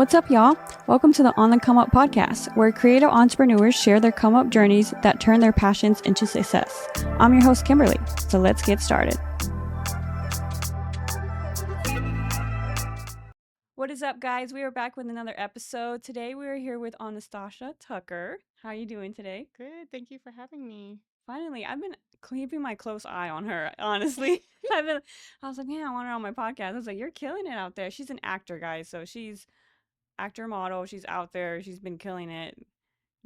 What's up, y'all? Welcome to the On the Come Up podcast, where creative entrepreneurs share their come up journeys that turn their passions into success. I'm your host, Kimberly, so let's get started. What is up, guys? We are back with another episode. Today we are here with Anastasia Tucker. How are you doing today? Good. Thank you for having me. Finally, I've been keeping my close eye on her, honestly. I was like, man, I want her on my podcast. I was like, you're killing it out there. She's an actor, guys, so she's actor model. She's out there. She's been killing it.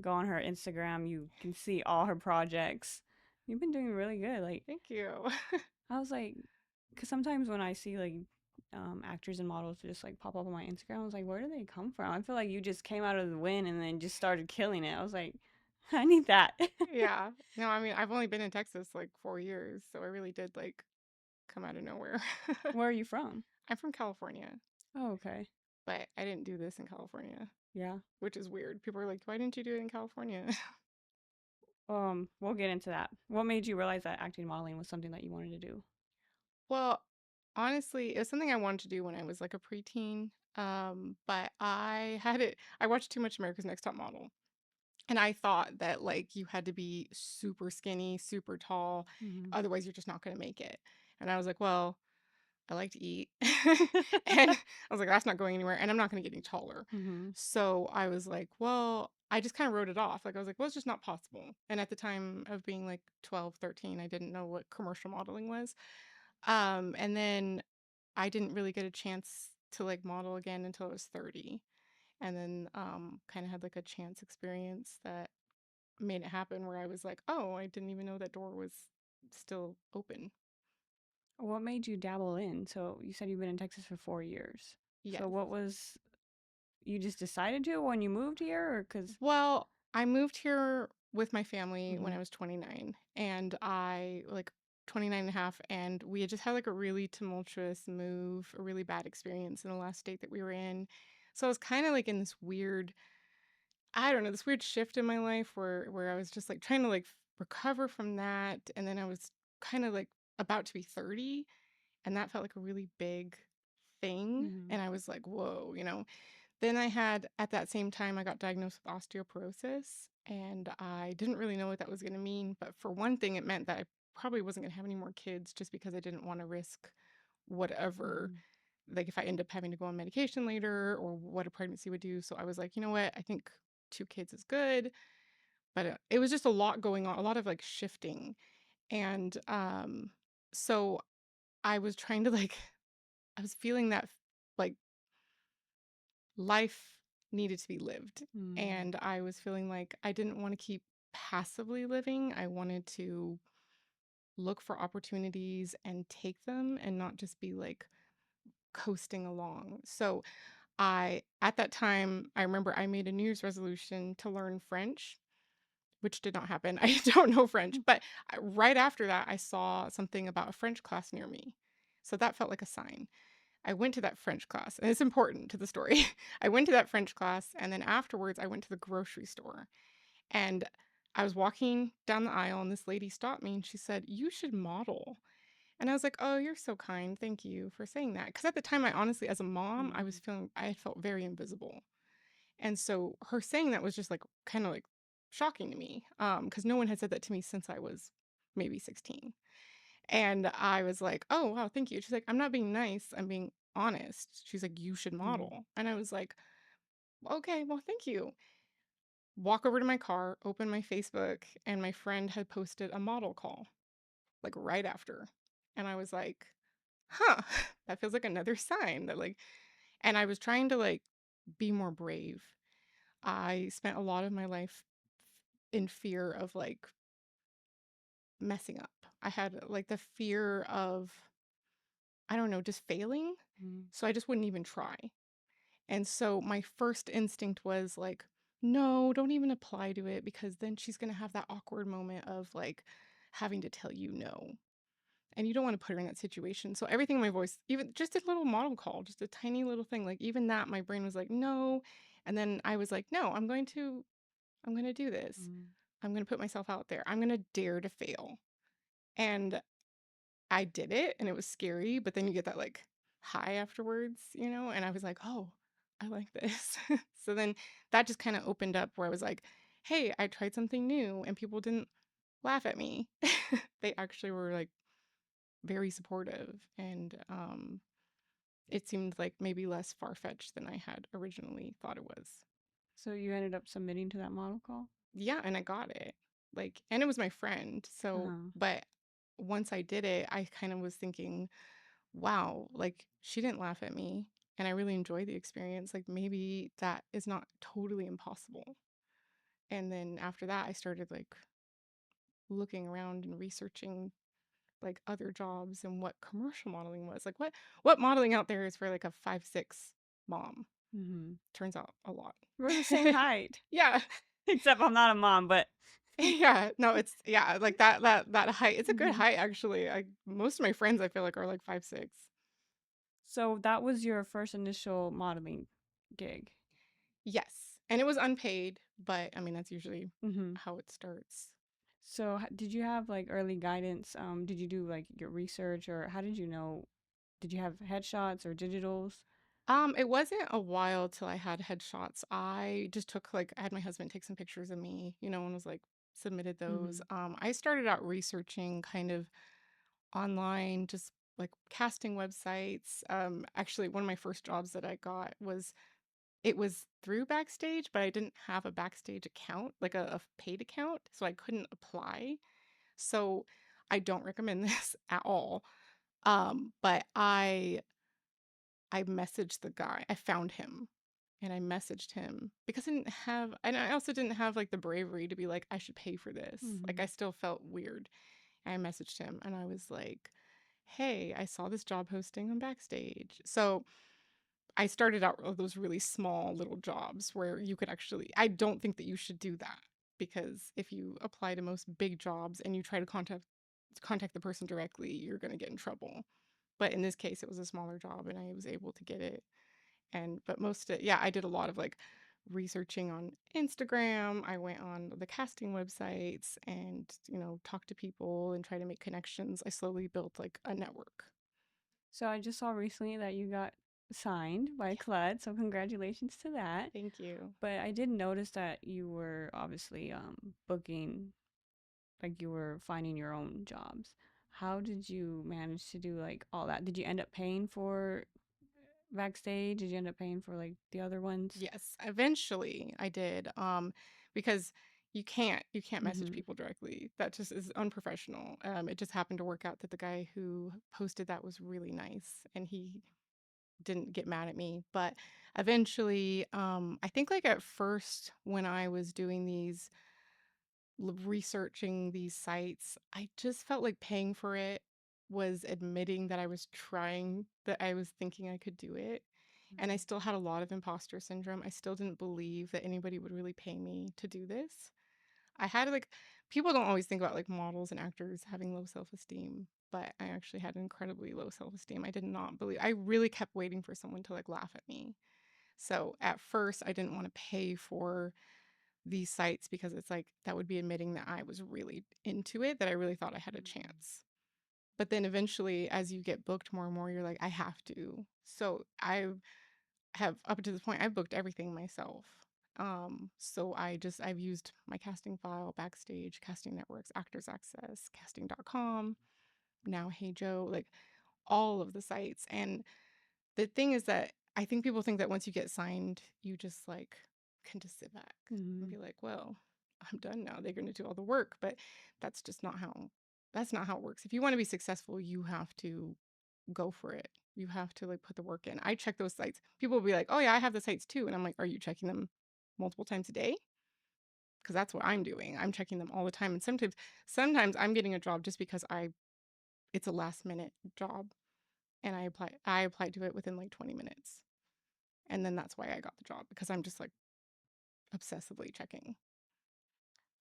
Go on her Instagram. You can see all her projects. You've been doing really good. Like, Thank you. I was like, because sometimes when I see like actors and models just like pop up on my Instagram, I was like, where do they come from? I feel like you just came out of the wind and then just started killing it. I was like, I need that. Yeah. No, I mean, I've only been in Texas like 4 years, so I really did like come out of nowhere. Where are you from? I'm from California, Oh, okay. but I didn't do this in California, Yeah. which is weird. People are like, why didn't you do it in California? We'll get into that. What made you realize that acting and modeling was something that you wanted to do? Well, honestly, it was something I wanted to do when I was like a preteen. But I watched too much America's Next Top Model. And I thought that like you had to be super skinny, super tall, Mm-hmm. otherwise you're just not going to make it. And I was like, well, I like to eat. And I was like, that's not going anywhere. And I'm not going to get any taller. Mm-hmm. So I was like, well, I just kind of wrote it off. Like, I was like, well, it's just not possible. And at the time of being like 12, 13, I didn't know what commercial modeling was. And then I didn't really get a chance to like model again until I was 30. And then kind of had like a chance experience that made it happen where I was like, oh, I didn't even know that door was still open. What made you dabble in? So you said you've been in Texas for 4 years. So Yes. what was you just decided to when you moved here, or because? Well, I moved here with my family when Mm-hmm. I was 29, and I like 29 and a half, and we had just had like a really tumultuous move, a really bad experience in the last state that we were in. So I was kind of like in this weird, I don't know, this weird shift in my life where I was just like trying to like recover from that, and then I was kind of like about to be 30, and that felt like a really big thing, Mm-hmm. and I was like, whoa, you know. Then at that same time, I got diagnosed with osteoporosis, and I didn't really know what that was going to mean. But for one thing, it meant that I probably wasn't going to have any more kids just because I didn't want to risk whatever, Mm-hmm. like if I end up having to go on medication later or what a pregnancy would do. So I was like, you know what? I think 2 kids is good. But it was just a lot going on, a lot of like shifting. And so I was trying to like, I was feeling that like life needed to be lived. Mm-hmm. And I was feeling like I didn't want to keep passively living. I wanted to look for opportunities and take them and not just be like coasting along. So at that time, I remember I made a New Year's resolution to learn French, which did not happen. I don't know French. But right after that, I saw something about a French class near me. So that felt like a sign. I went to that French class, and it's important to the story. I went to that French class, and then afterwards, I went to the grocery store. And I was walking down the aisle, and this lady stopped me and she said, "You should model." And I was like, "Oh, you're so kind. Thank you for saying that." Because at the time, I honestly, as a mom, I felt very invisible. And so her saying that was just like kind of like shocking to me because no one had said that to me since I was maybe 16. And I was like, "Oh, wow, thank you." She's like, "I'm not being nice. I'm being honest." She's like, "You should Mm-hmm. model." And I was like, "Okay, well, thank you." Walk over to my car, open my Facebook, and my friend had posted a model call like right after. And I was like, "Huh, that feels like another sign that like," and I was trying to like be more brave. I spent a lot of my life in fear of like messing up. I had like the fear of, I don't know, just failing. Mm-hmm. So I just wouldn't even try. And so my first instinct was like, no, don't even apply to it because then she's going to have that awkward moment of like having to tell you no. And you don't want to put her in that situation. So everything in my voice, even just a little model call, just a tiny little thing, like even that, my brain was like, no. And then I was like, no, I'm going to do this. I'm going to put myself out there. I'm going to dare to fail. And I did it and it was scary, but then you get that like high afterwards, you know? And I was like, oh, I like this. So then that just kind of opened up where I was like, hey, I tried something new and people didn't laugh at me. They actually were like very supportive and it seemed like maybe less far-fetched than I had originally thought it was. So you ended up submitting to that model call? Yeah, and I got it. Like, and it was my friend. So, Uh-huh. but once I did it, I kind of was thinking, wow, like she didn't laugh at me and I really enjoyed the experience. Like maybe that is not totally impossible. And then after that, I started like looking around and researching like other jobs and what commercial modeling was. Like what modeling out there is for like a 5'6" mom. Mm-hmm. Turns out a lot. We're the same height, Yeah. except I'm not a mom, but Yeah, no, it's yeah, like that height. It's a good hmm. height actually. I most of my friends I feel like are like 5'6". So that was your first initial modeling gig. Yes. And it was unpaid, but I mean that's usually Mm-hmm. how it starts. So did you have like early guidance? Did you do like your research, or how did you know? Did you have headshots or digitals? It wasn't a while till I had headshots. I just took like I had my husband take some pictures of me, and was like submitted those. Mm-hmm. I started out researching kind of online, just like casting websites. Actually, one of my first jobs that I got was it was through Backstage, but I didn't have a Backstage account, like a paid account, so I couldn't apply. So I don't recommend this at all. But I messaged the guy. I found him and I messaged him because I didn't have, and I also didn't have like the bravery to be like, I should pay for this. Like, Mm-hmm. I still felt weird. I messaged him and I was like, hey, I saw this job posting on Backstage. So I started out with those really small little jobs where you could actually, I don't think that you should do that because if you apply to most big jobs and you try to contact the person directly, you're going to get in trouble. But in this case, it was a smaller job and I was able to get it. And but most of it, yeah, I did a lot of like researching on Instagram. I went on the casting websites and, talked to people and try to make connections. I slowly built like a network. So I just saw recently that you got signed by Yeah, CLUD, so congratulations to that. thank you. But I did notice that you were obviously booking, like you were finding your own jobs. How did you manage to do like all that? Did you end up paying for Backstage? Did you end up paying for like the other ones? Yes, eventually I did. Because you can't message Mm-hmm. people directly. That just is unprofessional. It just happened to work out that the guy who posted that was really nice and he didn't get mad at me. But eventually, I think like at first when I was doing these researching these sites, I just felt like paying for it was admitting that I was trying, that I was thinking I could do it. And I still had a lot of imposter syndrome. I still didn't believe that anybody would really pay me to do this. I had like, people don't always think about like models and actors having low self esteem, but I actually had incredibly low self esteem. I did not believe, I really kept waiting for someone to like laugh at me. So at first, I didn't want to pay for these sites because it's like that would be admitting that I was really into it, that I really thought I had a chance. But then eventually, as you get booked more and more, you're like, I have to. So I have up to this point, I've booked everything myself. So I've used my casting file, Backstage, Casting Networks, Actors Access, casting.com, now Hey Joe, like all of the sites. And the thing is that I think people think that once you get signed, you just like can just sit back and Mm-hmm. be like, well, I'm done now. They're going to do all the work, but that's just not how that's not how it works. If you want to be successful, you have to go for it. You have to like put the work in. I check those sites. People will be like, "Oh yeah, I have the sites too." And I'm like, "Are you checking them multiple times a day?" Because that's what I'm doing. I'm checking them all the time. And sometimes I'm getting a job just because I it's a last minute job and I applied to it within like 20 minutes. And then that's why I got the job because I'm just like obsessively checking.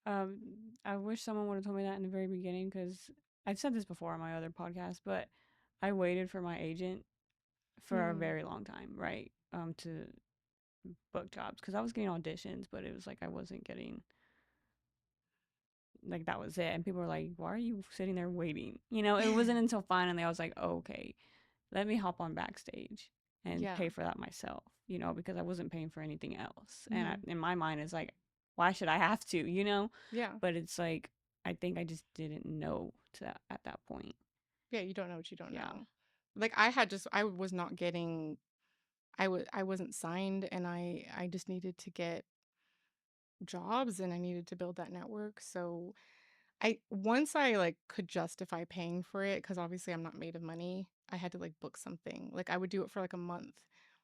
Um, I wish someone would have told me that in the very beginning because I've said this before on my other podcast, but I waited for my agent for a Mm. very long time, right? To book jobs because I was getting auditions, but it was like I wasn't getting like that was it. And people were like, "Why are you sitting there waiting?" It wasn't until finally I was like, oh, "Okay, let me hop on Backstage." and Yeah. pay for that myself, because I wasn't paying for anything else. And Hmm. in my mind, it's like, why should I have to? Yeah. But it's like, I think I just didn't know at that point. Yeah, you don't know what you don't Yeah. know. Like I was not getting I wasn't signed, and I just needed to get jobs, and I needed to build that network. So I once I like could justify paying for it, because obviously I'm not made of money, I had to like book something. Like I would do it for like a month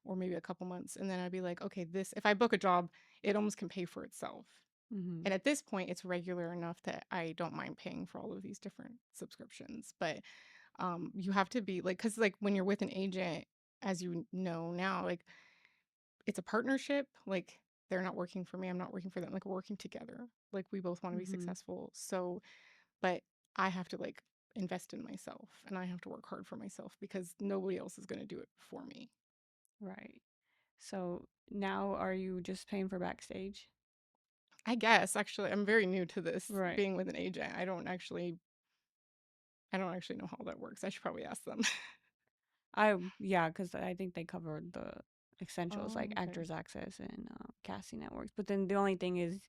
or maybe a couple months, and then I'd be like, okay, this if I book a job, it almost can pay for itself. Hmm. And at this point, it's regular enough that I don't mind paying for all of these different subscriptions. But you have to be like, because like when you're with an agent, as you know now, like it's a partnership. Like they're not working for me, I'm not working for them. Like we're working together. Like we both want to be Hmm. successful. So, but I have to like invest in myself, and I have to work hard for myself because nobody else is going to do it for me. Right. So now are you just paying for backstage? I guess actually I'm very new to this Right. being with an agent. I don't actually know how that works. I should probably ask them. Yeah, because I think they covered the essentials Oh, like okay. Actors Access and casting networks. But then the only thing is,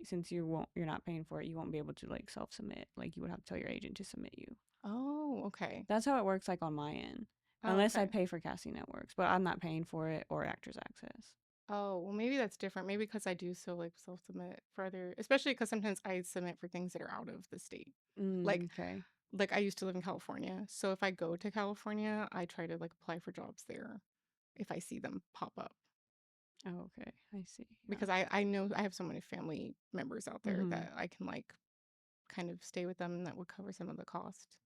since you're not paying for it, you won't be able to like self submit. Like you would have to tell your agent to submit you. Oh, okay. That's how it works like on my end. Oh, Unless I okay. pay for casting networks, but I'm not paying for it or Actors Access. Oh, well, maybe that's different. Maybe because I do so like self submit for other, especially because sometimes I submit for things that are out of the state. Mm, Like, okay. like I used to live in California, so if I go to California, I try to like apply for jobs there if I see them pop up Oh, okay. I see. Yeah. because I know I have so many family members out there Hmm. that I can like kind of stay with them, and that would cover some of the cost.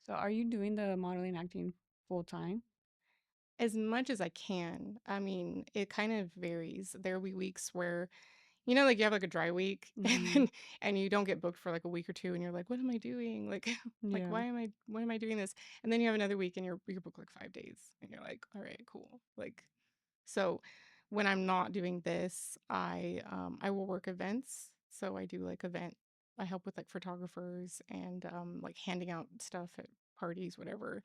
So are you doing the modeling acting full time? As much as I can. I mean, it kind of varies. There will be weeks where, like you have like a dry week Hmm. and you don't get booked for like a week or two, and you're like, what am I doing? Like, like Yeah. why am I doing this? And then you have another week and you're booked like 5 days, and you're like, all right, cool. Like, so when I'm not doing this, I will work events. So I do like I help with like photographers and like handing out stuff at parties, whatever.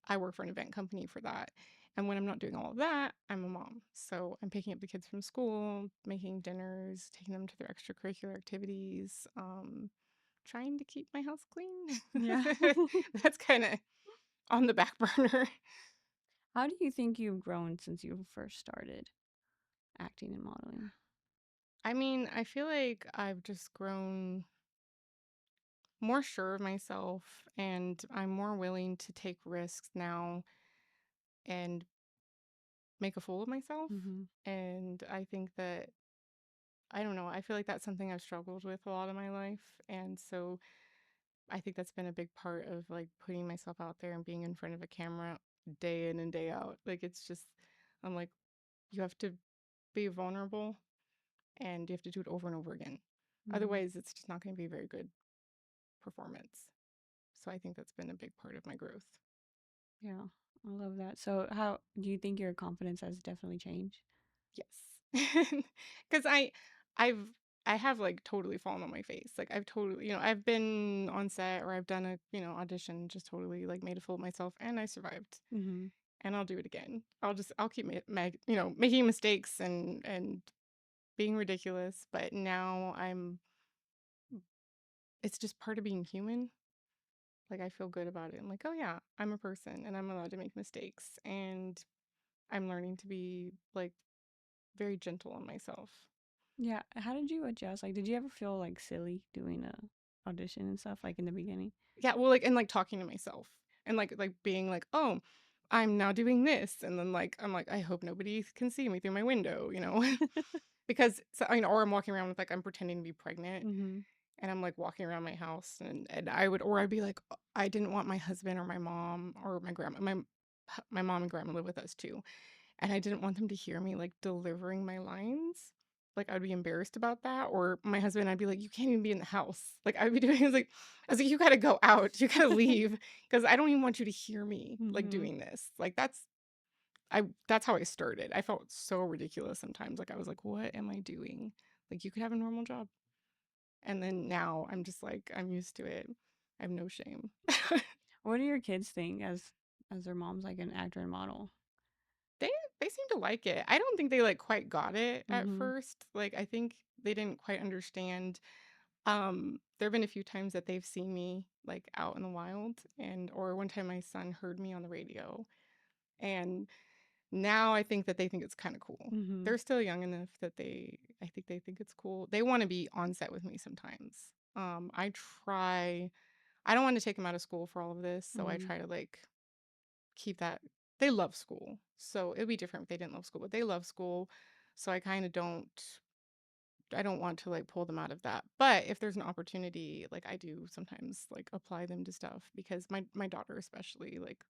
I work for an event company for that. And when I'm not doing all of that, I'm a mom. So I'm picking up the kids from school, making dinners, taking them to their extracurricular activities, trying to keep my house Yeah. clean. That's kind of on the back burner. How do you think you've grown since you first started acting and modeling? I mean, I feel like I've just grown more sure of myself, and I'm more willing to take risks now and make a fool of myself. Hmm. And I think that I don't know. I feel like that's something I've struggled with a lot of my life. And so I think that's been a big part of like putting myself out there and being in front of a camera day in and day out. Like it's just, I'm like, you have to be vulnerable, and you have to do it over and over again. Hmm. Otherwise, it's just not going to be a very good performance. So I think that's been a big part of my growth. Yeah, I love that. So, how do you think your confidence has definitely changed? Yes. Because I've, I have like totally fallen on my face. Like I've totally, I've been on set or I've done a, audition, just totally like made a fool of myself, and I survived. Hmm. And I'll do it again. I'll keep making mistakes and being ridiculous. But now it's just part of being human. Like I feel good about it. I'm like, oh yeah, I'm a person and I'm allowed to make mistakes, and I'm learning to be like very gentle on myself. Yeah. How did you adjust? Like, did you ever feel like silly doing a audition and stuff like in the beginning? Yeah, well, like and like talking to myself and like being like, oh, I'm now doing this, and then like I'm like, I hope nobody can see me through my window. Because so, or I'm walking around with like I'm pretending to be pregnant, Hmm. and I'm like walking around my house, and I'd be like, I didn't want my husband or my mom or my grandma, my mom and grandma live with us too, and I didn't want them to hear me like delivering my lines. Like I'd be embarrassed about that, or my husband, I'd be like, "You can't even be in the house." Like I'd be doing, I was like, "You gotta go out, you gotta leave, because I don't even want you to hear me like Hmm. doing this." Like that's how I started. I felt so ridiculous sometimes. Like I was like, "What am I doing?" Like you could have a normal job, and then now I'm just like, I'm used to it. I have no shame. What do your kids think as their mom's like an actor and model? seem to like it. I don't think they like quite got it at Mhm. first. Like I think they didn't quite understand. There have been a few times that they've seen me like out in the wild, and or one time my son heard me on the radio, and now I think that they think it's kind of cool. Mhm. They're still young enough that I think they think it's cool. They want to be on set with me sometimes. I try. I don't want to take them out of school for all of this, so I Mhm. try to like keep that. They love school, so it'd be different if they didn't love school, but they love school, so I kind of don't. I don't want to like pull them out of that. But if there's an opportunity, like I do sometimes like apply them to stuff because my daughter especially like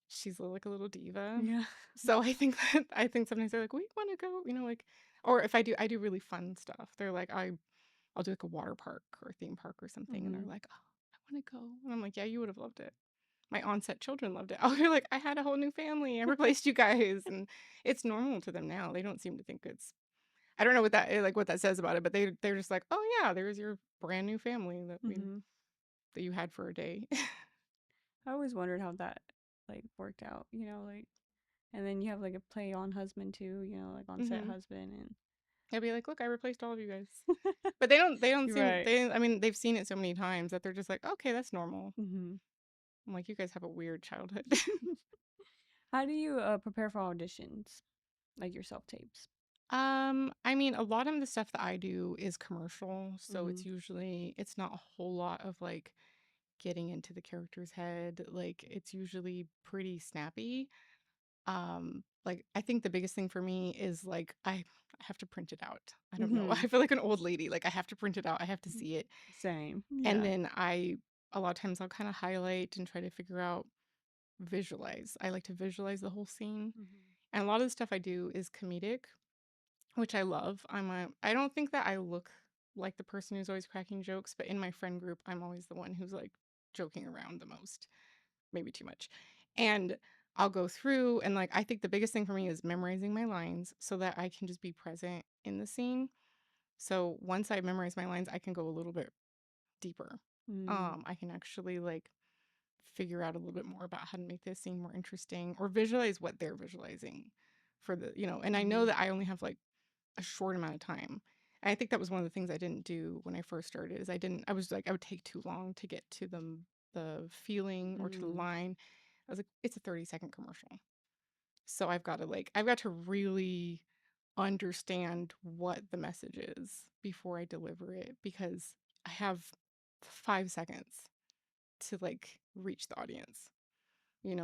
she's like a little diva. Yeah. So I think that I think sometimes they're like, "We want to go," like or if I do really fun stuff. They're like, I'll do like a water park or a theme park or something and they're Mhm. like, "Oh, I want to go." And I'm like, "Yeah, you would have loved it." My onset children loved it. Oh, you're like, "I had a whole new family. I replaced you guys." And it's normal to them now. They don't seem to think it's I don't know what that like what that says about it, but they're just like, "Oh yeah, there's your brand new family Mhm. that you had for a day." I always wondered how that like worked out, like and then you have like a play on husband too, like on set Mhm. husband and I'd be like, "Look, I replaced all of you guys." But they don't You're seem right. they I mean, they've seen it so many times that they're just like, "Okay, that's normal." Mhm. I'm like, "You guys have a weird childhood." How do you prepare for auditions? Like your self tapes? I mean, a lot of the stuff that I do is commercial, so Mhm. it's not a whole lot of like getting into the character's head. Like it's usually pretty snappy. Like I think the biggest thing for me is like I have to print it out. I don't know. Mhm. I feel like an old lady. Like I have to print it out. I have to see it. Same. And Yeah. then a lot of times I'll kind of highlight and try to figure out visualize. I like to visualize the whole scene. Mhm. And a lot of the stuff I do is comedic, which I love. I don't think that I look like the person who's always cracking jokes, but in my friend group, I'm always the one who's like joking around the most, maybe too much. And I'll go through and like I think the biggest thing for me is memorizing my lines so that I can just be present in the scene. So once I memorize my lines, I can go a little bit deeper. Mm. I can actually like figure out a little bit more about how to make this scene more interesting or visualize what they're visualizing for and I know Mhm. that I only have like a short amount of time. And I think that was one of the things I didn't do when I first started is I was like I would take too long to get to the feeling or to the Mm. line. I was like, it's a 30-second commercial. So I've got to really understand what the message is before I deliver it because I have 5 seconds to like reach the audience.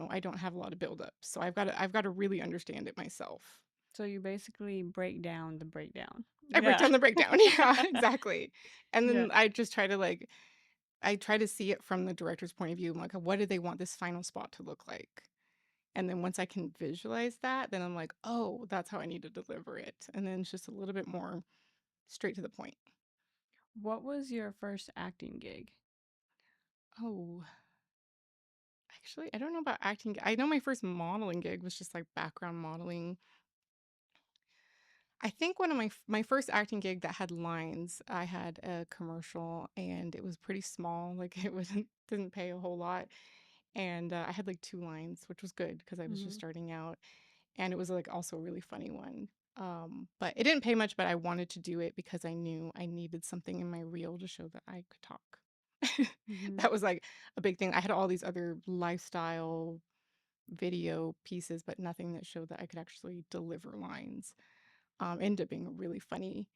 I don't have a lot of buildup. So I've got to really understand it myself. So you basically break down the breakdown. I break Yeah. down the breakdown. Yeah, exactly. And Yeah. then I try to see it from the director's point of view. I'm like, what do they want this final spot to look like? And then once I can visualize that, then I'm like, oh, that's how I need to deliver it. And then it's just a little bit more straight to the point. What was your first acting gig? Oh, actually, I don't know about acting. I know my first modeling gig was just like background modeling. I think one of my first acting gig that had lines, I had a commercial and it was pretty small. Like it wasn't didn't pay a whole lot. And I had like two lines, which was good because I was just Mhm. starting out. And it was like also a really funny one. But it didn't pay much, but I wanted to do it because I knew I needed something in my reel to show that I could talk. Mhm. That was like a big thing. I had all these other lifestyle video pieces, but nothing that showed that I could actually deliver lines. Ended up being a really funny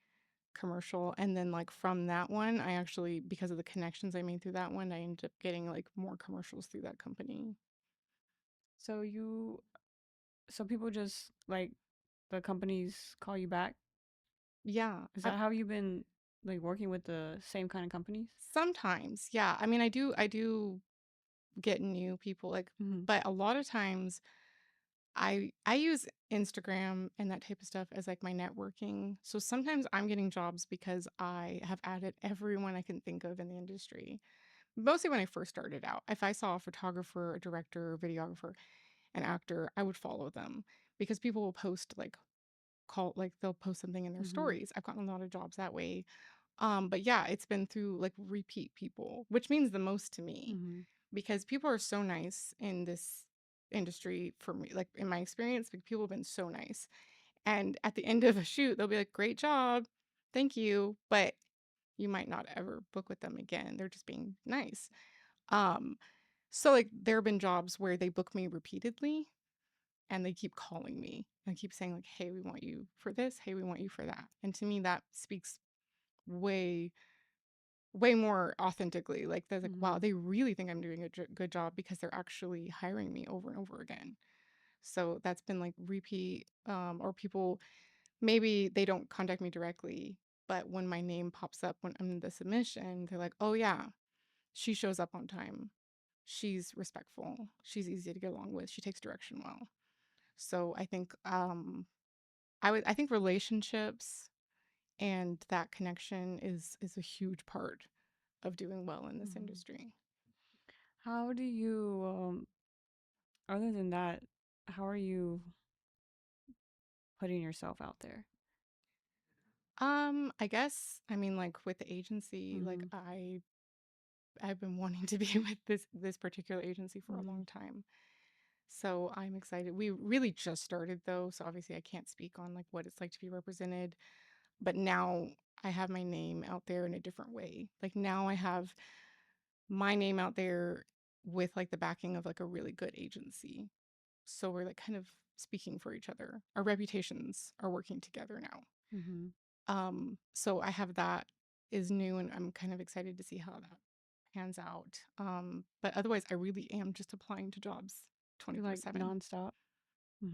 commercial. And then like from that one, I actually because of the connections I made through that one, I ended up getting like more commercials through that company. So so people just like the companies call you back? Yeah, Is that how you've been like working with the same kind of companies? sometimes. Yeah. I mean, I do get new people like Mhm. but a lot of times I use Instagram and that type of stuff as like my networking. So sometimes I'm getting jobs because I have added everyone I can think of in the industry. Mostly when I first started out. If I saw a photographer, a director, a videographer, an actor, I would follow them because people will post like they'll post something in their Mhm. stories. I've gotten a lot of jobs that way. But yeah, it's been through like repeat people, which means the most to me Mhm. because people are so nice in industry for me, like in my experience, like, people have been so nice. And at the end of a shoot, they'll be like, "Great job. Thank you." But you might not ever book with them again. They're just being nice. Um, so like there have been jobs where they book me repeatedly and they keep calling me and keep saying like, "Hey, we want you for this. Hey, we want you for that." And to me that speaks way way more authentically. Like they're like, "Wow, Mhm. they really think I'm doing a good job because they're actually hiring me over and over again." So that's been like repeat or people maybe they don't contact me directly, but when my name pops up when I'm in the submission, they're like, "Oh yeah, she shows up on time. She's respectful. She's easy to get along with. She takes direction well." So I think I think relationships and that connection is a huge part of doing well in this Mhm. industry. How do you other than that, how are you putting yourself out there? I guess I mean like with the agency, like Mhm. I've been wanting to be with this particular agency for a Mhm. long time. So I'm excited. We really just started though, so obviously I can't speak on like what it's like to be represented, but now I have my name out there in a different way. Like now I have my name out there with like the backing of like a really good agency. So we're like kind of speaking for each other. Our reputations are working together now. Mhm. So I have that is new and I'm kind of excited to see how that pans out. But otherwise I really am just applying to jobs You're like 24/7, nonstop.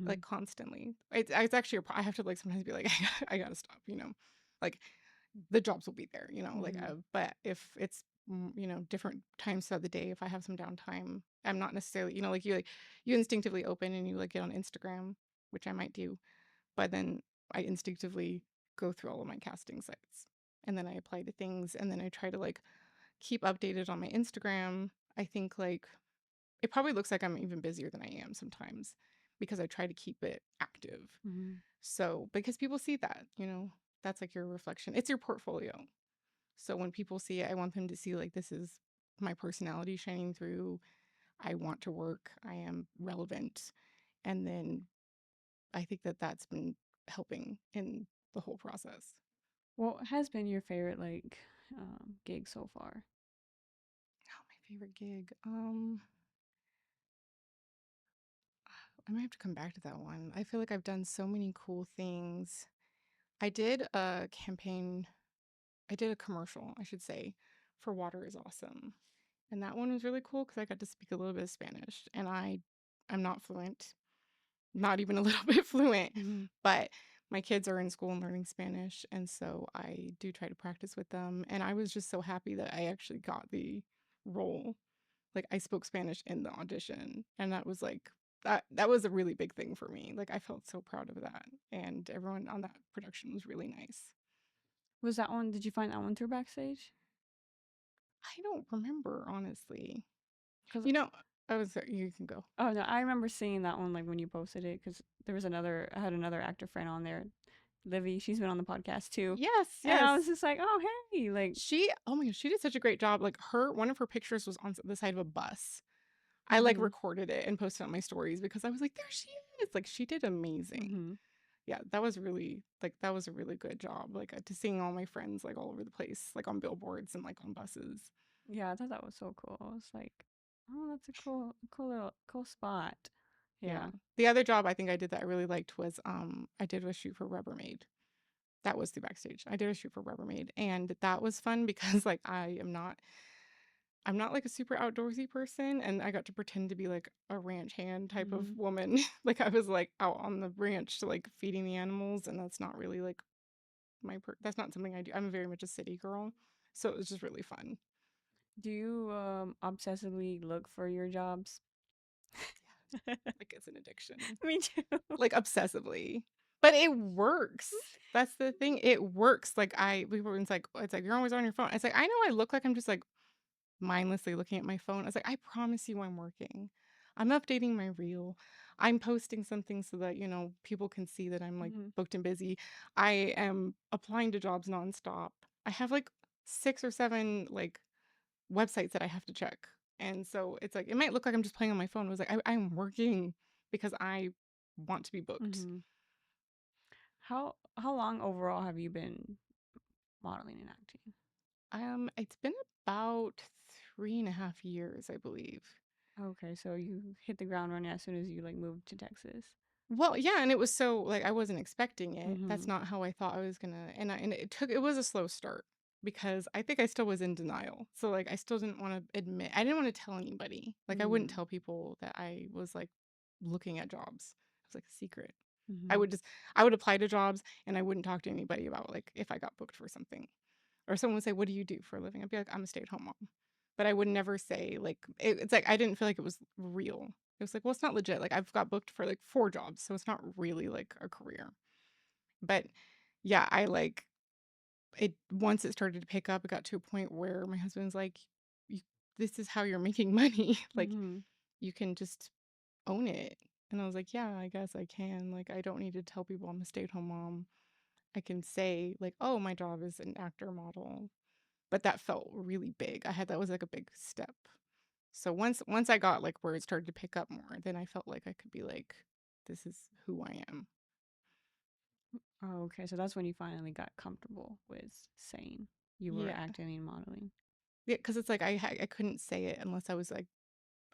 like Mhm. constantly. It's actually I have to like sometimes be like I gotta stop, you know, like the jobs will be there, you know, like Mhm. but if it's you know different times throughout the day, if I have some downtime, I'm not necessarily you know like you instinctively open and you like get on Instagram, which I might do, but then I instinctively go through all of my casting sites and then I apply to things and then I try to like keep updated on my Instagram. I think like it probably looks like I'm even busier than I am sometimes because I try to keep it active. Mhm. So, because people see that, you know, that's like your reflection. It's your portfolio. So when people see it, I want them to see like this is my personality shining through. I want to work. I am relevant. And then I think that that's been helping in the whole process. What has been your favorite like gig so far? Oh, my favorite gig. I might have to come back to that one. I feel like I've done so many cool things. I did a campaign, I did a commercial, I should say, for Water is Awesome. And that one was really cool because I got to speak a little bit of Spanish. And I'm not fluent, not even a little bit fluent, Mhm. but my kids are in school and learning Spanish. And so I do try to practice with them. And I was just so happy that I actually got the role. Like I spoke Spanish in the audition. And that was like, that was a really big thing for me. Like I felt so proud of that. And everyone on that production was really nice. Was that one? Did you find that one through Backstage? I don't remember, honestly. Cause You know, I was, you can go. oh no, I remember seeing that one like when you posted it. Cause there was another. I had another actor friend on there, Livy. She's been on the podcast too, Yes, and I was yes. just like, oh hey, like. Oh my gosh, she did such a great job. Like one of her pictures was on the side of a bus. I like Mhm. recorded it and posted on my stories because I was like, there she is. Like she did amazing. Mhm. Yeah, that was really like that was a really good job. Like to seeing all my friends like all over the place, like on billboards and like on buses. Yeah, I thought that was so cool. I was like, oh, that's a cool little, cool spot. Yeah. Yeah. The other job I think I did that I really liked was I did a shoot for Rubbermaid. That was the Backstage. I did a shoot for Rubbermaid and that was fun because like I'm not like a super outdoorsy person and I got to pretend to be like a ranch hand type of Mhm. woman. Like I was like out on the ranch like feeding the animals and that's not really like that's not something I do. I'm very much a city girl. So it was just really fun. Do you obsessively look for your jobs? Yeah, like it's an addiction. Me too. Like obsessively. But it works. That's the thing. It works. Like it's like you're always on your phone. It's like I know I look like I'm just like mindlessly looking at my phone. I was like, I promise you I'm working. I'm updating my reel. I'm posting something so that, you know, people can see that I'm like Mhm. booked and busy. I am applying to jobs nonstop. I have like 6 or 7 like websites that I have to check. And so it's like, it might look like I'm just playing on my phone. It was like, I'm working because I want to be booked. Hmm. How long overall have you been modeling and acting? It's been about 3.5 years, I believe. Okay, so you hit the ground running as soon as you like moved to Texas. Well, yeah, and it was so like I wasn't expecting it. That's Mhm. not how I thought I was gonna. And it was a slow start because I think I still was in denial. So like I still didn't want to admit. I didn't want to tell anybody. Like I wouldn't Mhm. tell people that I was like looking at jobs. It was like a secret. I Mhm. would just I would apply to jobs and I wouldn't talk to anybody about like if I got booked for something. Or someone would say, "What do you do for a living?" I'd be like, "I'm a stay-at-home mom." But I would never say like it's like I didn't feel like it was real. It was like, well, it's not legit. Like I've got booked for like 4 jobs, so it's not really like a career. But yeah, I like it once it started to pick up, it got to a point where my husband's like, "You- This is how you're making money. Like Mhm. you can just own it." And I was like, "Yeah, I guess I can. Like I don't need to tell people I'm a stay-at-home mom. I can say like, oh, my job is an actor model." But that felt really big. That was like a big step. So once I got like where it started to pick up more, then I felt like I could be like, this is who I am. Oh, okay, so that's when you finally got comfortable with saying you were Yeah. acting and modeling. Yeah, because it's like I couldn't say it unless I was like,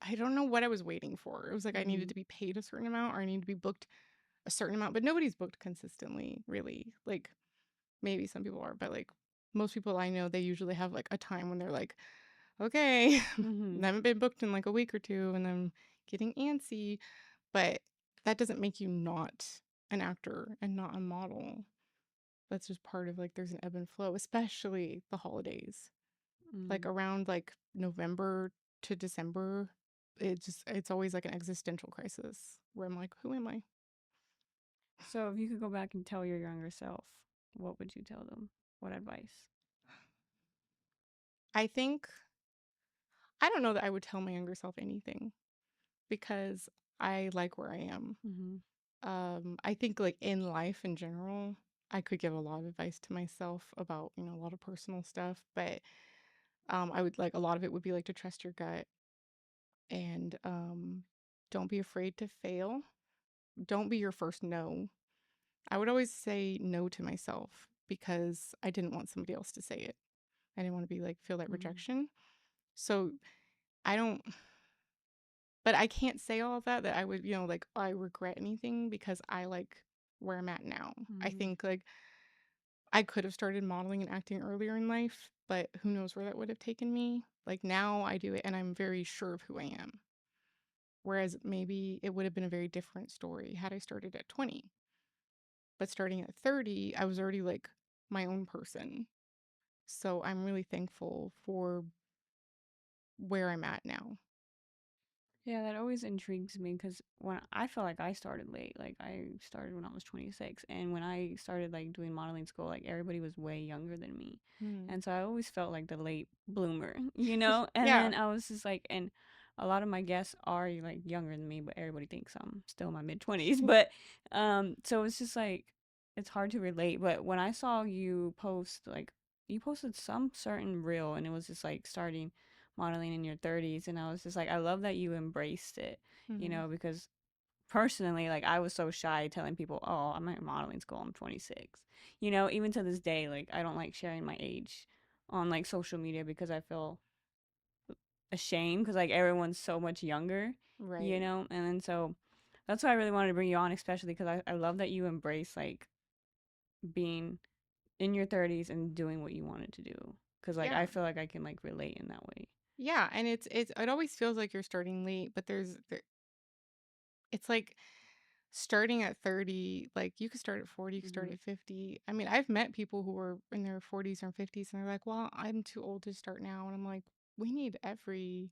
I don't know what I was waiting for. It was like I needed Mhm. to be paid a certain amount or I needed to be booked a certain amount, but nobody's booked consistently, really. Like maybe some people are, but like most people I know, they usually have like a time when they're like, okay, I Mhm. haven't been booked in like a week or two and I'm getting antsy. But that doesn't make you not an actor and not a model. That's just part of like there's an ebb and flow, especially the holidays. Like Mhm. around like November to December, it's always like an existential crisis where I'm like, who am I? So if you could go back and tell your younger self, what would you tell them? What advice? I think I don't know that I would tell my younger self anything because I like where I am. Mhm. I think like in life in general, I could give a lot of advice to myself about, a lot of personal stuff, but I would like a lot of it would be like to trust your gut and don't be afraid to fail. Don't be your first no. I would always say no to myself because I didn't want somebody else to say it. I didn't want to be like feel that Mhm. rejection. So I don't, but I can't say all of that I would, like I regret anything because I like where I'm at now. I Mhm. think like I could have started modeling and acting earlier in life, but who knows where that would have taken me. Like now I do it and I'm very sure of who I am. Whereas maybe it would have been a very different story had I started at 20. But starting at 30, I was already like my own person. So I'm really thankful for where I'm at now. Yeah, that always intrigues me because when I feel like I started late, like I started when I was 26, and when I started like doing modeling school, like everybody was way younger than me, Hmm. and so I always felt like the late bloomer, you know. And Yeah, then I was just like, and a lot of my guests are like younger than me, but everybody thinks I'm still in my mid 20s. But so it's just like it's hard to relate. But when I saw you post, like you posted some certain reel, and it was just like starting modeling in your 30s, and I was just like I love that you embraced it, hmm, because personally like I was so shy telling people, oh, I'm at modeling school, I'm 26, even to this day, like I don't like sharing my age on like social media because I feel ashamed because like everyone's so much younger, right. and then so that's why I really wanted to bring you on, especially because I love that you embrace like being in your 30s and doing what you wanted to do, because like Yeah. I feel like I can like relate in that way. Yeah, and it always feels like you're starting late, but it's like starting at 30, like you could start at 40, you could start Mhm. at 50. I mean, I've met people who were in their 40s or 50s and they're like, "Well, I'm too old to start now." And I'm like, "We need every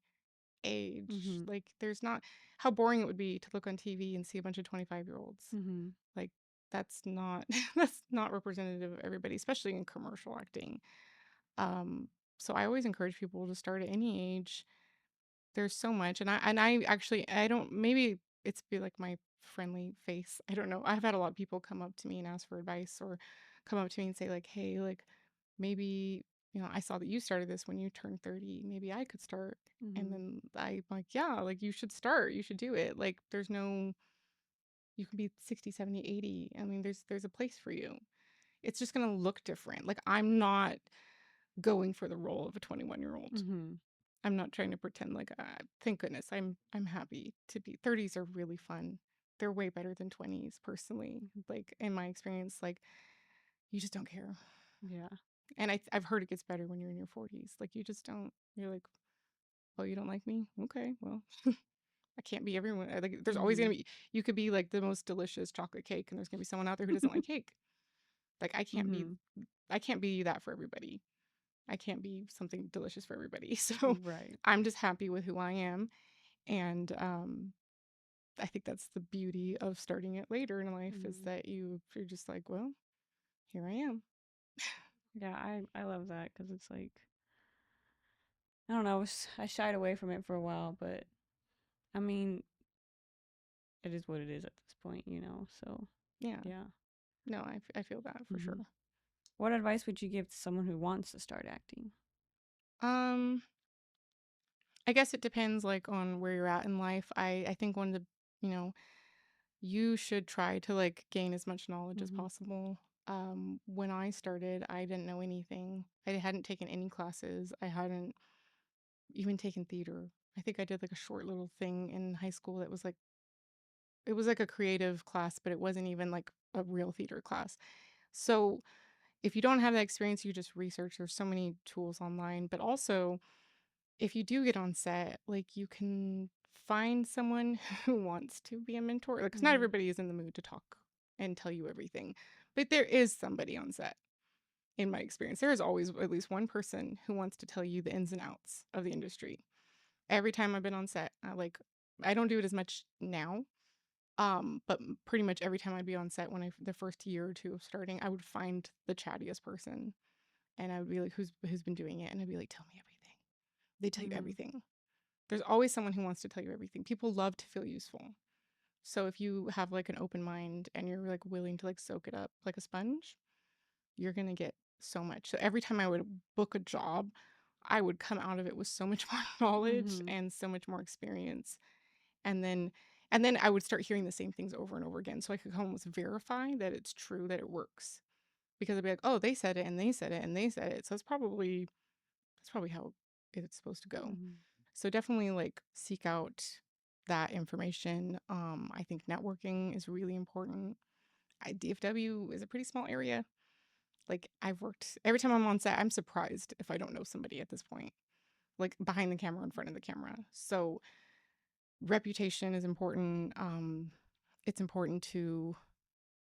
age. Mhm. Like there's not how boring it would be to look on TV and see a bunch of 25-year-olds. Mhm. Like that's not that's not representative of everybody, especially in commercial acting. Um so I always encourage people to start at any age. There's so much and I actually I don't maybe it's be like my friendly face. I don't know. I've had a lot of people come up to me and ask for advice or come up to me and say like, "Hey, like maybe I saw that you started this when you turned 30. Maybe I could start. And Mhm. then I'm like, yeah, like you should start. You should do it. Like there's no you can be 60, 70, 80. I mean, there's a place for you. It's just going to look different. Like I'm not going for the role of a 21-year-old. Mhm. I'm not trying to pretend like thank goodness I'm happy to be 30s are really fun. They're way better than 20s personally. Mhm. Like in my experience, like you just don't care. Yeah. And I've heard it gets better when you're in your 40s. Like you just don't. You're like, oh, you don't like me? Okay, well, I can't be everyone. Like there's always gonna Mhm. be. You could be like the most delicious chocolate cake, and there's gonna be someone out there who doesn't like cake. Like Mhm. I can't be that for everybody. I can't be something delicious for everybody. So Right. I'm just happy with who I am, and I think that's the beauty of starting it later in life is Mhm. that you're just like, well, here I am. Yeah, I love that because it's like I don't know. I shied away from it for a while, but I mean, it is what it is at this point, you know. So Yeah, yeah. no, I feel that for Mhm. sure. What advice would you give to someone who wants to start acting? Um, I guess it depends like on where you're at in life. I think one of the, you know, you should try to like gain as much knowledge as Mhm. possible. When I started, I didn't know anything. I hadn't taken any classes. I hadn't even taken theater. I think I did like a short little thing in high school that was like it was like a creative class, but it wasn't even like a real theater class. So, if you don't have that experience, you just research. There's so many tools online, but also if you do get on set, like you can find someone who wants to be a mentor. Like, 'cause not Mhm. everybody is in the mood to talk and tell you everything, but there is somebody on set. In my experience, there is always at least one person who wants to tell you the ins and outs of the industry. Every time I've been on set, I don't do it as much now, but pretty much every time I'd be on set when the first year or two of starting, I would find the chattiest person, and I would be like, "Who's been doing it?" And I'd be like, "Tell me everything." They tell you Mhm. everything. There's always someone who wants to tell you everything. People love to feel useful. So if you have like an open mind and you're like willing to like soak it up like a sponge, you're gonna get so much. So every time I would book a job, I would come out of it with so much more knowledge Mhm. and so much more experience. And then and then I would start hearing the same things over and over again. So I could almost verify that it's true that it works. Because I'd be like, oh, they said it and they said it and they said it. So that's probably how it's supposed to go. Mhm. So definitely like seek out that information. I think networking is really important. DFW is a pretty small area. Like I've worked every time I'm on set, I'm surprised if I don't know somebody at this point, like behind the camera, in front of the camera. So reputation is important. It's important to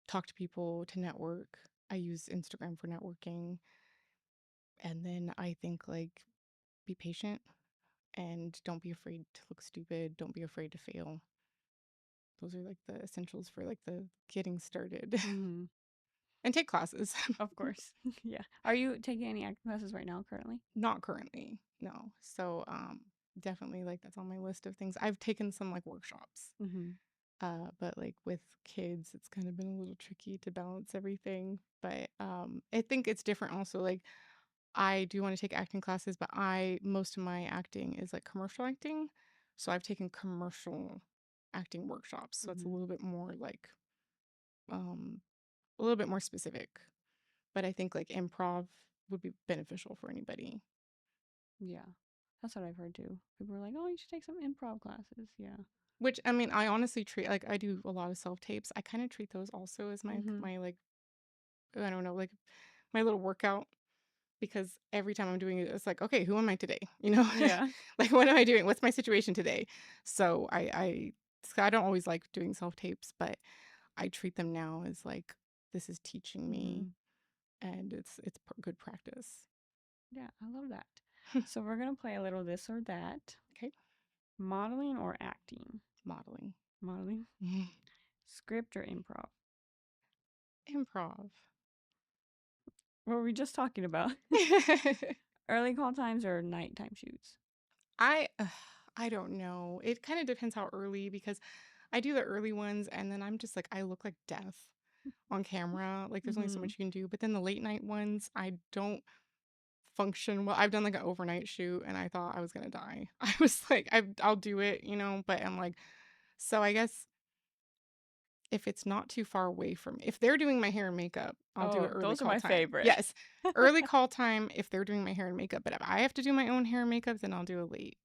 talk to people, to network. I use Instagram for networking. And then I think like be patient and don't be afraid to look stupid. Don't be afraid to fail. Those are like the essentials for like the getting started Mhm. and take classes. Of course. Yeah. Are you taking any acting classes right now currently? Not currently, no. So definitely like that's on my list of things. I've taken some like workshops. Mhm. But like with kids, it's kind of been a little tricky to balance everything. But I think it's different also. Like I do want to take acting classes, but I most of my acting is like commercial acting. So I've taken commercial acting workshops. So it's a Mhm. little bit more like um a little bit more specific. But I think like improv would be beneficial for anybody. Yeah. That's what I've heard too. People are like, "Oh, you should take some improv classes." Yeah. Which I mean, I honestly treat like I do a lot of self tapes. I kind of treat those also as Mhm. my like I don't know like my little workout because every time I'm doing it, it's like okay, who am I today? You know, Yeah. like what am I doing? What's my situation today? So I don't always like doing self tapes, but I treat them now as like this is teaching me Mhm. and it's good practice. Yeah, I love that. So we're gonna play a little this or that. Okay, Modeling or acting? modeling. Modeling. Script or improv? Improv. What were we just talking about? Early call times or nighttime shoots? I I don't know. It kind of depends how early because I do the early ones and then I'm just like I look like death on camera. Like there's only so Mhm. much you can do. But then the late night ones, I don't function well. I've done like an overnight shoot and I thought I was gonna die. I was like, I'll do it, but I'm like, so I guess if it's not too far away from if they're doing my hair and makeup, I'll do it Oh, early those are call my time. favorite. Yes, early call time if they're doing my hair and makeup. But if I have to do my own hair and makeup, then I'll do it late.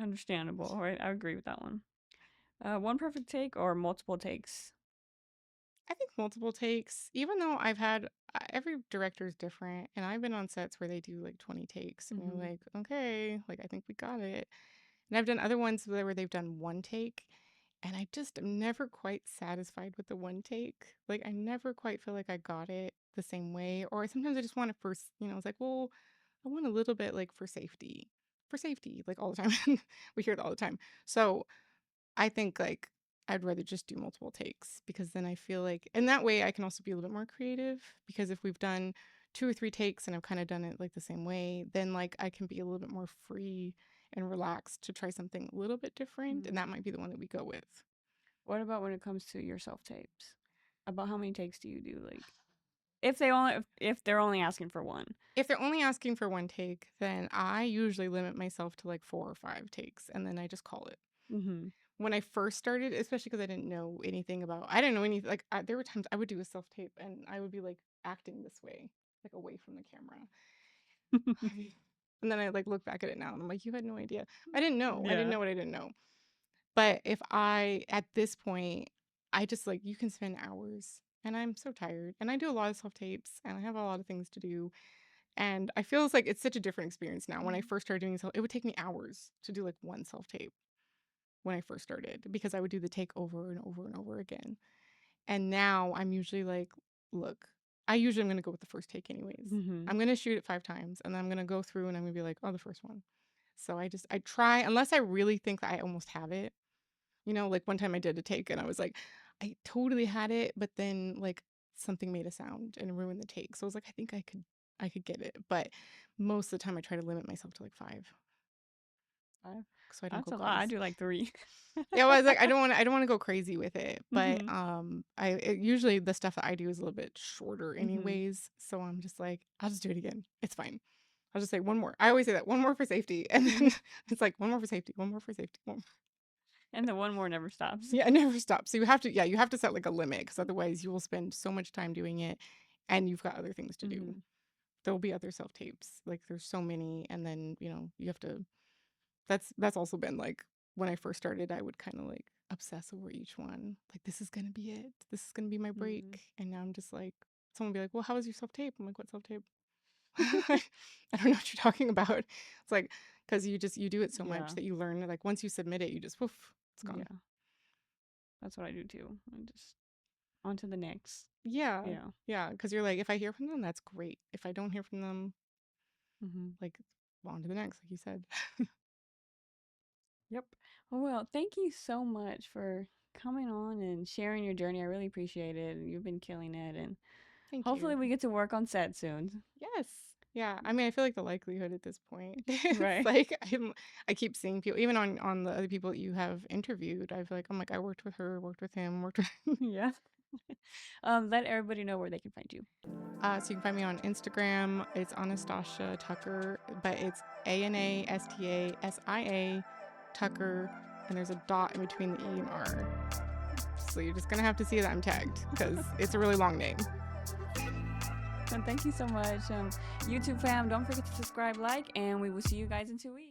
Understandable, right? I agree with that one. One perfect take or multiple takes? I think multiple takes, even though every director is different, and I've been on sets where they do like 20 takes, and you're Mm-hmm. like, okay, like I think we got it. And I've done other ones where they've done one take, and I just am never quite satisfied with the one take. Like I never quite feel like I got it the same way, or sometimes I just want to first, it's like, well, I want a little bit like for safety, like all the time. We hear it all the time. So I think like I'd rather just do multiple takes because then I feel like, and that way I can also be a little bit more creative because if we've done 2 or 3 takes and I've kind of done it like the same way, then like I can be a little bit more free and relaxed to try something a little bit different. And Mm. that might be the one that we go with. What about when it comes to your self tapes? About how many takes do you do? Like, if they're only asking for one. If they're only asking for one take, then I usually limit myself to like 4 or 5 takes and then I just call it. Mm-hmm. When I first started, especially because I didn't know anything about, I didn't know anything. Like there were times I would do a self tape and I would be like acting this way, like away from the camera, and then I like look back at it now and I'm like, you had no idea. I didn't know. I didn't Yeah. know what I didn't know. But if I at this point, I just like you can spend hours, and I'm so tired, and I do a lot of self tapes, and I have a lot of things to do, and I feel it's such a different experience now. When I first started doing self, it would take me hours to do like one self tape when I first started because I would do the take over and over and over again. And now I'm usually like, look, I usually am going to go with the first take anyways. Mm-hmm. I'm going to shoot it 5 times and then I'm going to go through and I'm going to be like, oh, the first one. So I try, unless I really think that I almost have it. Like one time I did a take and I was like, I totally had it, but then like something made a sound and ruined the take. So I was like, I think I could get it. But most of the time I try to limit myself to like 5 Five. so I don't That's go a lot. I crazy. do like 3. Yeah, well, I was like, I don't want to go crazy with it, but Mm-hmm. usually the stuff that I do is a little bit shorter, Mm-hmm. anyways. So I'm just like, I'll just do it again. It's fine. I'll just say one more. I always say that one more for safety, and then it's like one more for safety, one more for safety, one more. And the one more never stops. Yeah, it never stops. So you have to set like a limit because otherwise you will spend so much time doing it, and you've got other things to do. Mm-hmm. There will be other self tapes, like there's so many, and then you have to that's also been like when I first started, I would kind of like obsess over each one. Like, this is gonna be it. This is gonna be my Mm-hmm. break. And now I'm just like, someone will be like, well, how was your self tape? I'm like, what self tape? I don't know what you're talking about. It's like, because you do it so much Yeah. that you learn, like, once you submit it, you just, poof, it's gone. Yeah. That's what I do too. I just on to the next. Yeah. Yeah. Yeah. Because you're like, if I hear from them, that's great. If I don't hear from them, Mm-hmm. like, on to the next, like you said. Yep. Well, thank you so much for coming on and sharing your journey. I really appreciate it. You've been killing it, and Thank hopefully you. we get to work on set soon. Yes. Yeah. I mean, I feel like the likelihood at this point, it's Right. like I keep seeing people, even on the other people that you have interviewed. I feel like I'm like I worked with her, worked with him, worked with. Yeah. Let everybody know where they can find you. So you can find me on Instagram. It's Anastasia Tucker, but it's Anastasia Tucker, and there's a dot in between the E and R. So you're just gonna have to see that I'm tagged because it's a really long name. And thank you so much. YouTube fam, don't forget to subscribe, like, and we will see you guys in 2 weeks.